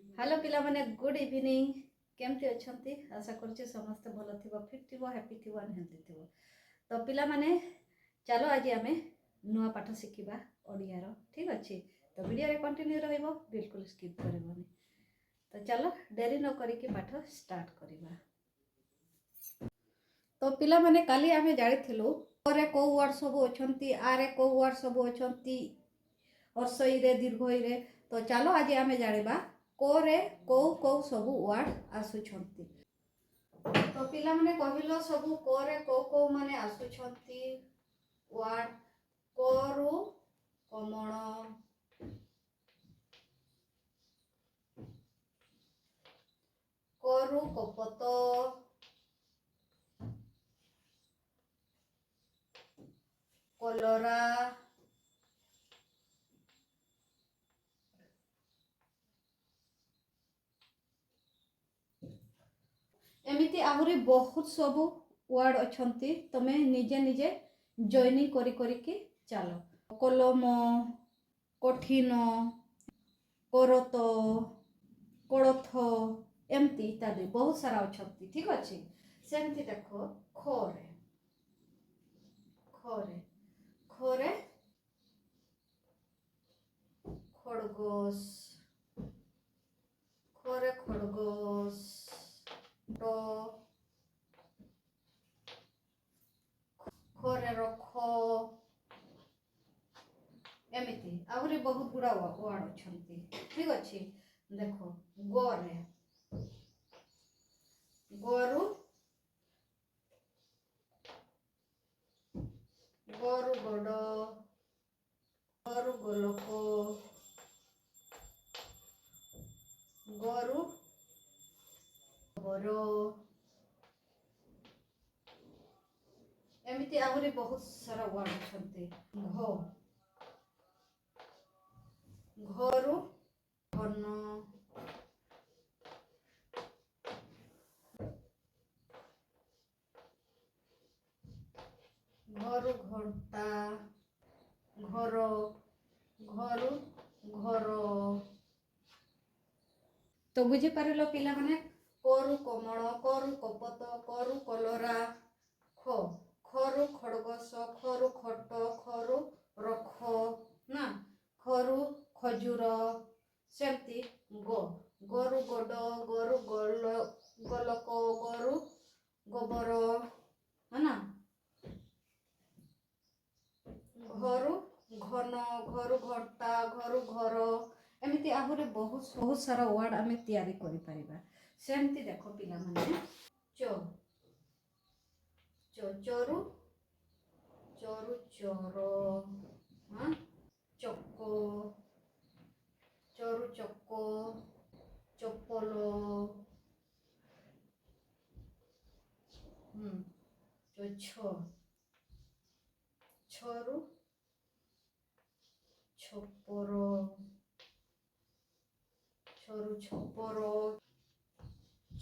Hello पिला माने good evening केमती अच्छंती आशा करछि समस्त भलो थिबो फिट थिबो हैप्पी थिबो एंड हेल्दी थिबो। तो पिला माने चलो आज आमे नुआ पाठ शिखिबा ओडिया रो ठीक अछि। तो वीडियो रे कंटिन्यू रहइबो बिल्कुल स्किप करबोनी। तो चलो देरी न करी के पाठ स्टार्ट करिबा। तो पिला माने काली आमे जानिथिलु ओरे को वर्ड सब अछंती आरे को वर्ड सब अछंती अर्सई रे दीर्घई रे। तो चलो आज आमे जानिबा कोरे को सब वर्ड आसुछंती। तो पिला माने कहिलो सब कोरे को माने आसुछंती वर्ड कोरु कमण कोरु कपत कलरा एमिति आहुरी बहुत सब वर्ड अछंती तमे निजे निजे जॉइनिंग करी करी के चलो कलम कठिन करत कोड़थ एमती इत्यादि बहुत सारा अछंती ठीक अछि। सेमती देखो खोरे खोरे खोरे खड़गोश खोरे खड़गोश तो खोरे रख एमिति आहुरी बहुत गुड़ा वर्ड अछंती ठीक अछि। देखो गोरे गोरु गोरु गोड़ गोरु गोलक गोरु गोरो एमिति आहुरी बहुत सारा वर्ड अछंती। घो घरु घन घरु घंटा घर घरु घर। तो बुझी पारिलो पिला माने करु कमल करु कपत करु कलरा ख खरु खड़गोश खरु खट खरु रख ना खरु खजूर सेमती गो गोरु गोड गोरु गोलक गोरु गोबर है ना घरु घन घरु घंटा घरु घर एमिति आहुरी बहुत सारा वर्ड आमे तैयारी करि परिबा। सेमती देखो पिला माने चो चो चोरु चोरु चोरो हां चक्को चोरु चक्को चप्पलो चो छो छोरु छप्परो छोरु छप्परो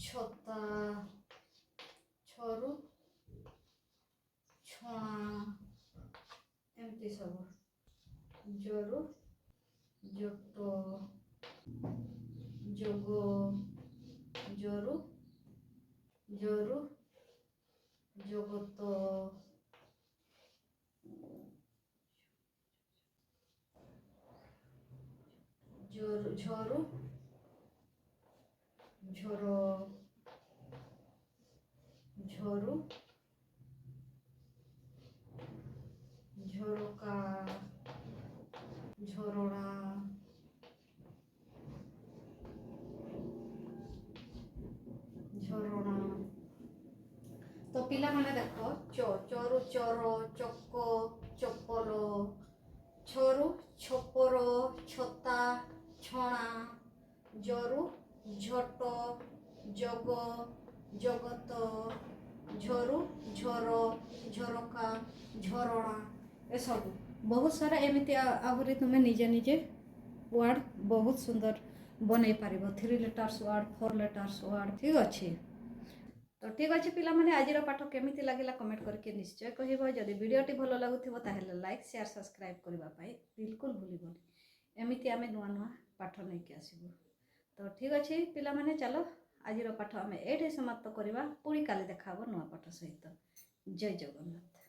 छता छोरु छणा एमती सब जोरु जोटो जोगो जोरु जोरु जोगतो जोरु झोरु झोरो झोरु झोरका झोरଣା झोरଣା। तो पिला माने देखो चो चोरु चोरो चक्को चप्पलो छोरु छप्परो छता छणा जोरु झोटो जोगो जगत झोरु झोरो झोरका झोरଣା ए सब बहुत सारा एमिति आहुरी तुमे निजे निजे वर्ड बहुत सुंदर बनै पारिबो 3 लेटर्स वर्ड 4 लेटर्स वर्ड ठीक अछि। तो ठीक अच्छे पिला माने आज पाठ केमिति लागिला कमेंट करके निश्चय कहबो। जदि वीडियोटी भलो लागुथिबो ताहेले लाइक शेयर सब्सक्राइब करबा पाई बिल्कुल भूलिबोनी। एमिति आमे नुआ नुआ पाठ नै के आसीबो। ତ ଠିକ୍ ଅଛି ପିଲାମାନେ, ଚାଲ ଆଜିର ପାଠ ଆମେ ଏଇଠି ସମାପ୍ତ କରିବା। ପୁଣି କାଲି ଦେଖା ହେବ ନୂଆ ପାଠ ସହିତ। ଜୟ ଜଗନ୍ନାଥ।